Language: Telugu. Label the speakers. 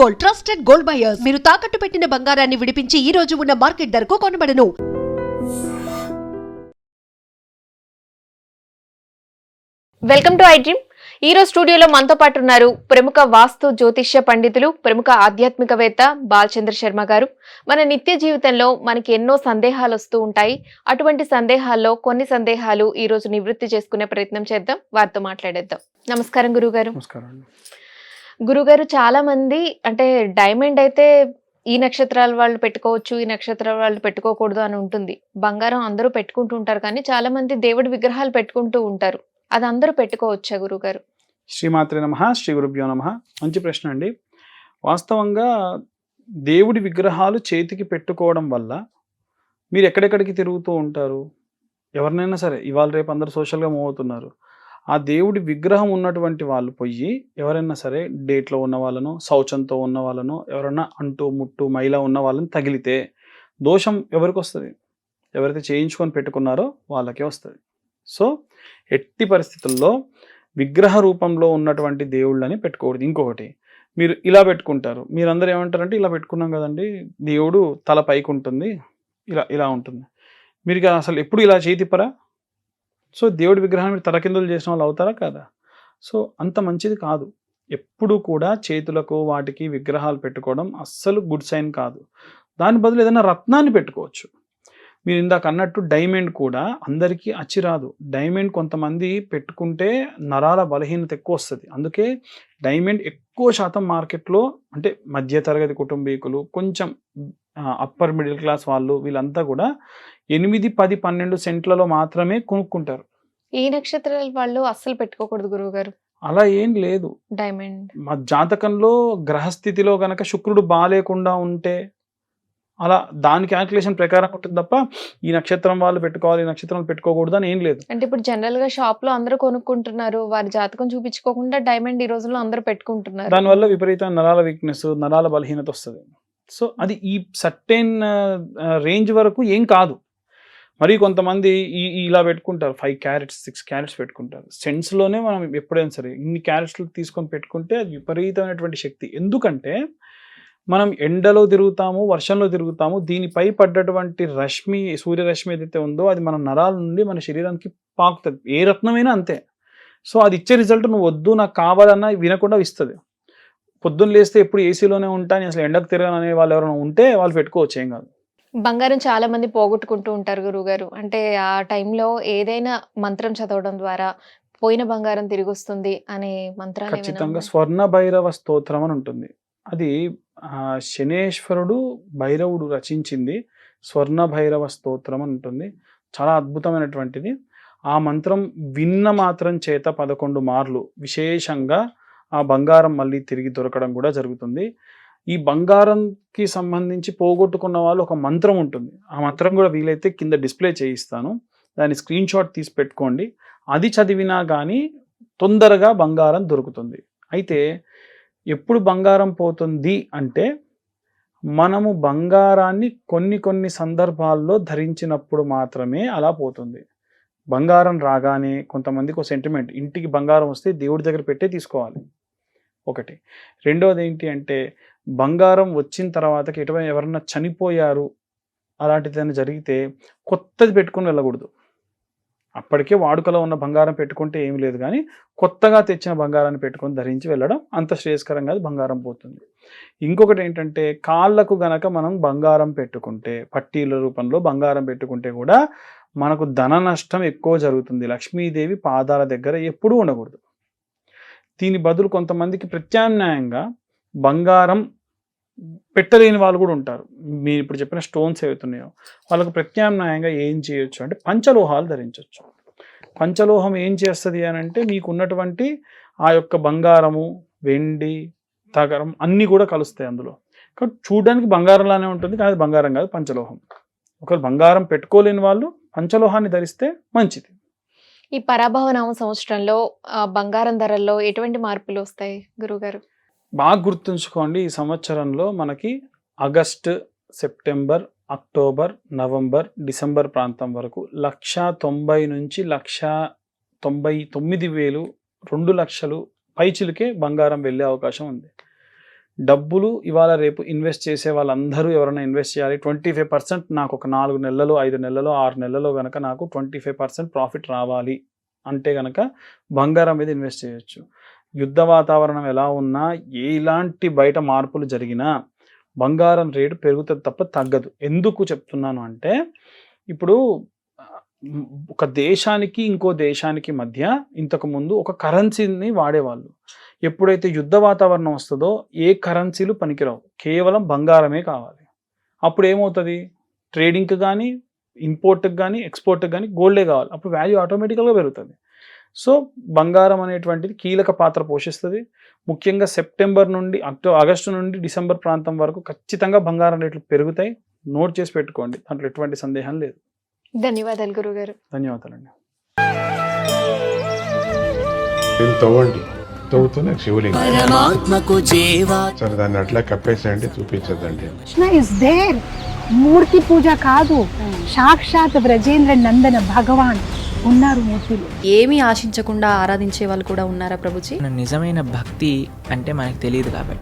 Speaker 1: Gold, trusted gold buyers. మీరు తాకట్టు పెట్టిన బంగారాన్ని విడిపించి ఈ రోజు ఉన్న మార్కెట్ ధరకు కొనబడను.
Speaker 2: Welcome to iDream. ఈ రోజు స్టూడియోలో మనతో పాటు ఉన్నారు ప్రముఖ వాస్తు జ్యోతిష్య పండితులు, ప్రముఖ ఆధ్యాత్మికవేత్త బాలచంద్ర శర్మ గారు. మన నిత్య జీవితంలో మనకి ఎన్నో సందేహాలు వస్తూ ఉంటాయి. అటువంటి సందేహాల్లో కొన్ని సందేహాలు ఈ రోజు నివృత్తి చేసుకునే ప్రయత్నం చేద్దాం, వారితో మాట్లాడేద్దాం. నమస్కారం గురుగారు. గురుగారు, చాలా మంది అంటే డైమండ్ అయితే ఈ నక్షత్రాల వాళ్ళు పెట్టుకోవచ్చు, ఈ నక్షత్రాల వాళ్ళు పెట్టుకోకూడదు అని ఉంటుంది. బంగారం అందరూ పెట్టుకుంటూ ఉంటారు, కానీ చాలా మంది దేవుడి విగ్రహాలు పెట్టుకుంటూ ఉంటారు. అది అందరూ పెట్టుకోవచ్చా గురుగారు?
Speaker 3: శ్రీమాత్రే నమః, శ్రీ గురుభ్యో నమః. మంచి ప్రశ్న అండి. వాస్తవంగా దేవుడి విగ్రహాలు చేతికి పెట్టుకోవడం వల్ల మీరు ఎక్కడెక్కడికి తిరుగుతూ ఉంటారు? ఎవరినైనా సరే, ఇవాళ రేపు అందరూ సోషల్గా మూవ్ అవుతున్నారు. ఆ దేవుడి విగ్రహం ఉన్నటువంటి వాళ్ళు పోయి ఎవరైనా సరే డేట్లో ఉన్న వాళ్ళను, శౌచంతో ఉన్న వాళ్ళను, ఎవరైనా అంటూ ముట్టు మైల ఉన్న వాళ్ళని తగిలితే దోషం ఎవరికి వస్తుంది? ఎవరైతే చేయించుకొని పెట్టుకున్నారో వాళ్ళకే వస్తుంది. సో ఎట్టి పరిస్థితుల్లో విగ్రహ రూపంలో ఉన్నటువంటి దేవుళ్ళని పెట్టుకోకూడదు. ఇంకొకటి, మీరు ఇలా పెట్టుకుంటారు. మీరందరూ ఏమంటారంటే, ఇలా పెట్టుకున్నాం కదండి, దేవుడు తల పైకి ఉంటుంది, ఇలా ఇలా ఉంటుంది. మీరు అసలు ఎప్పుడు ఇలా చేయి తిప్పరా? సో దేవుడి విగ్రహాన్ని మీరు తలకిందులు చేసిన వాళ్ళు అవుతారా కాదా? సో అంత మంచిది కాదు. ఎప్పుడు కూడా చేతులకు వాటికి విగ్రహాలు పెట్టుకోవడం అస్సలు గుడ్ సైన్ కాదు. దాని బదులు ఏదైనా రత్నాన్ని పెట్టుకోవచ్చు. మీరు ఇందాక అన్నట్టు డైమండ్ కూడా అందరికీ అచ్చిరాదు. డైమండ్ కొంతమంది పెట్టుకుంటే నరాల బలహీనత ఎక్కువ వస్తుంది. అందుకే డైమండ్ ఎక్కువ శాతం మార్కెట్లో అంటే మధ్యతరగతి కుటుంబీకులు, కొంచెం అప్పర్ మిడిల్ క్లాస్ వాళ్ళు, వీళ్ళంతా కూడా 8, 10, 12 సెంట్లలో మాత్రమే కొనుక్కుంటారు.
Speaker 2: ఈ నక్షత్రాల వాళ్ళు అస్సలు పెట్టుకోకూడదు గురువుగారు?
Speaker 3: అలా ఏం లేదు.
Speaker 2: డైమండ్
Speaker 3: మా జాతకంలో గ్రహస్థితిలో గనక శుక్రుడు బాగాలేకుండా ఉంటే అలా దాని క్యాల్కులేషన్ ప్రకారం ఉంటుంది తప్ప ఈ నక్షత్రం వాళ్ళు పెట్టుకోవాలి, ఈ నక్షత్రం పెట్టుకోకూడదు అని ఏం లేదు.
Speaker 2: అంటే ఇప్పుడు జనరల్ గా షాప్ లో అందరూ కొనుక్కుంటున్నారు, వారి జాతకం చూపించుకోకుండా డైమండ్ ఈ రోజుల్లో అందరూ పెట్టుకుంటున్నారు.
Speaker 3: దానివల్ల విపరీతమైన నరాల వీక్నెస్, నరాల బలహీనత వస్తుంది. సో అది ఈ సర్టెన్ రేంజ్ వరకు ఏం కాదు. మరి కొంతమంది ఇలా పెట్టుకుంటారు, 5 క్యారెట్స్ 6 క్యారెట్స్ పెట్టుకుంటారు. సెన్స్లోనే మనం ఎప్పుడైనా సరే ఇన్ని క్యారెట్స్లు తీసుకొని పెట్టుకుంటే అది విపరీతమైనటువంటి శక్తి. ఎందుకంటే మనం ఎండలో తిరుగుతాము, వర్షంలో తిరుగుతాము, దీనిపై పడ్డటువంటి రశ్మి, సూర్యరశ్మి ఏదైతే ఉందో అది మన నరాల నుండి మన శరీరానికి పాకుతుంది. ఏ రత్నమైనా అంతే. సో అది ఇచ్చే రిజల్ట్ నువ్వు వద్దు నాకు కావాలన్నా వినకుండా ఇస్తుంది. పొద్దున్న లేస్తే ఎప్పుడు ఏసీలోనే ఉంటాను, అసలు ఎండకు తిరగను అనే వాళ్ళు ఎవరైనా ఉంటే వాళ్ళు పెట్టుకోవచ్చు, ఏం కాదు.
Speaker 2: బంగారం చాలా మంది పోగొట్టుకుంటూ ఉంటారు గురువుగారు. అంటే ఆ టైంలో ఏదైనా మంత్రం చదవడం ద్వారా పోయిన బంగారం తిరిగి వస్తుంది అనే మంత్రాలు
Speaker 3: ఖచ్చితంగా స్వర్ణ భైరవ స్తోత్రం అని ఉంటుంది. అది శనేశ్వరుడు భైరవుడు రచించింది. స్వర్ణ భైరవ స్తోత్రం అని ఉంటుంది. చాలా అద్భుతమైనటువంటిది. ఆ మంత్రం విన్న మాత్రం చేత 11 మార్లు విశేషంగా ఆ బంగారం మళ్ళీ తిరిగి దొరకడం కూడా జరుగుతుంది. ఈ బంగారంకి సంబంధించి పోగొట్టుకున్న వాళ్ళు ఒక మంత్రం ఉంటుంది. ఆ మంత్రం కూడా వీలైతే కింద డిస్ప్లే చేయిస్తాను, దాని స్క్రీన్ షాట్ తీసి పెట్టుకోండి. అది చదివినా కానీ తొందరగా బంగారం దొరుకుతుంది. అయితే ఎప్పుడు బంగారం పోతుంది అంటే, మనము బంగారాన్ని కొన్ని సందర్భాల్లో ధరించినప్పుడు మాత్రమే అలా పోతుంది. బంగారం రాగానే కొంతమందికి ఒక సెంటిమెంట్, ఇంటికి బంగారం వస్తే దేవుడి దగ్గర పెట్టే తీసుకోవాలి ఒకటి. రెండవది ఏంటి అంటే, బంగారం వచ్చిన తర్వాతకి ఎటువంటి ఎవరన్నా చనిపోయారు అలాంటిది ఏదైనా జరిగితే కొత్తది పెట్టుకొని వెళ్ళకూడదు. అప్పటికే వాడుకలో ఉన్న బంగారం పెట్టుకుంటే ఏమి లేదు, కానీ కొత్తగా తెచ్చిన బంగారాన్ని పెట్టుకొని ధరించి వెళ్ళడం అంత శ్రేయస్కరం కాదు, బంగారం పోతుంది. ఇంకొకటి ఏంటంటే, కాళ్ళకు గనక మనం బంగారం పెట్టుకుంటే, పట్టీల రూపంలో బంగారం పెట్టుకుంటే కూడా మనకు ధన నష్టం ఎక్కువ జరుగుతుంది. లక్ష్మీదేవి పాదాల దగ్గర ఎప్పుడూ ఉండకూడదు. దీని బదులు కొంతమందికి ప్రత్యామ్నాయంగా బంగారం పెట్టలేని వాళ్ళు కూడా ఉంటారు. మీరు ఇప్పుడు చెప్పిన స్టోన్స్ ఏవైతున్నాయో వాళ్ళకు ప్రత్యామ్నాయంగా ఏం చేయొచ్చు అంటే పంచలోహాలు ధరించవచ్చు. పంచలోహం ఏం చేస్తుంది అని అంటే, మీకు ఉన్నటువంటి ఆ యొక్క బంగారము, వెండి, తగరం అన్నీ కూడా కలుస్తాయి అందులో. కాబట్టి చూడడానికి బంగారంలానే ఉంటుంది, కానీ బంగారం కాదు, పంచలోహం. ఒకవేళ బంగారం పెట్టుకోలేని వాళ్ళు పంచలోహాన్ని ధరిస్తే మంచిది.
Speaker 2: ఈ పరాభవనామ సంవత్సరంలో బంగారం ధరల్లో ఎటువంటి మార్పులు వస్తాయి గురుగారు?
Speaker 3: బాగా గుర్తుంచుకోండి, ఈ సంవత్సరంలో మనకి August, September, October, November, December ప్రాంతం వరకు 1,90,000 నుంచి 1,99,000, 2 లక్షలు పైచిలుకే బంగారం వెళ్ళే అవకాశం ఉంది. డబ్బులు ఇవాళ రేపు ఇన్వెస్ట్ చేసే వాళ్ళందరూ ఎవరైనా ఇన్వెస్ట్ చేయాలి, 25% నాకు ఒక 4 నెలలు 5 నెలలో 6 నెలలో కనుక నాకు 25% ప్రాఫిట్ రావాలి అంటే కనుక బంగారం మీద ఇన్వెస్ట్ చేయొచ్చు. యుద్ధ వాతావరణం ఎలా ఉన్నా, ఎలాంటి బయట మార్పులు జరిగినా బంగారం రేటు పెరుగుతుంది తప్ప తగ్గదు. ఎందుకు చెప్తున్నాను అంటే, ఇప్పుడు ఒక దేశానికి ఇంకో దేశానికి మధ్య ఇంతకుముందు ఒక కరెన్సీని వాడేవాళ్ళు. ఎప్పుడైతే యుద్ధ వాతావరణం వస్తుందో ఏ కరెన్సీలు పనికిరావు, కేవలం బంగారమే కావాలి. అప్పుడు ఏమవుతుంది, ట్రేడింగ్కి కానీ ఇంపోర్ట్కి కానీ ఎక్స్పోర్ట్కి కానీ గోల్డే కావాలి. అప్పుడు వాల్యూ ఆటోమేటికల్గా పెరుగుతుంది. సో బంగారం అనేటువంటిది కీలక పాత్ర పోషిస్తుంది. ముఖ్యంగా సెప్టెంబర్ నుండి ఆగస్టు నుండి డిసెంబర్ ప్రాంతం వరకు ఖచ్చితంగా బంగారం రేట్లు పెరుగుతాయి. నోట్ చేసి పెట్టుకోండి, దాంట్లో ఎటువంటి సందేహం లేదు.
Speaker 2: ధన్యవాదాలు గురుగారు.
Speaker 3: ధన్యవాదాలండి.
Speaker 4: తవ్వండి, తవ్వుతూనే శివలింగం.
Speaker 5: పరమాత్మకు జీవా
Speaker 4: సరే దాన్ని అట్లా కప్పేసేయండి, చూపించదండి.
Speaker 6: Krishna is there. మూర్తి పూజ కాదు, సాక్షాత్ బ్రజేంద్ర నందన భగవాన్ ఉన్నారు మూర్తిలో.
Speaker 7: ఏమీ ఆశించకుండా ఆరాధించే వాళ్ళు కూడా ఉన్నారా ప్రభుజీ?
Speaker 5: నిజమైన భక్తి అంటే మనకు తెలియదు కాబట్టి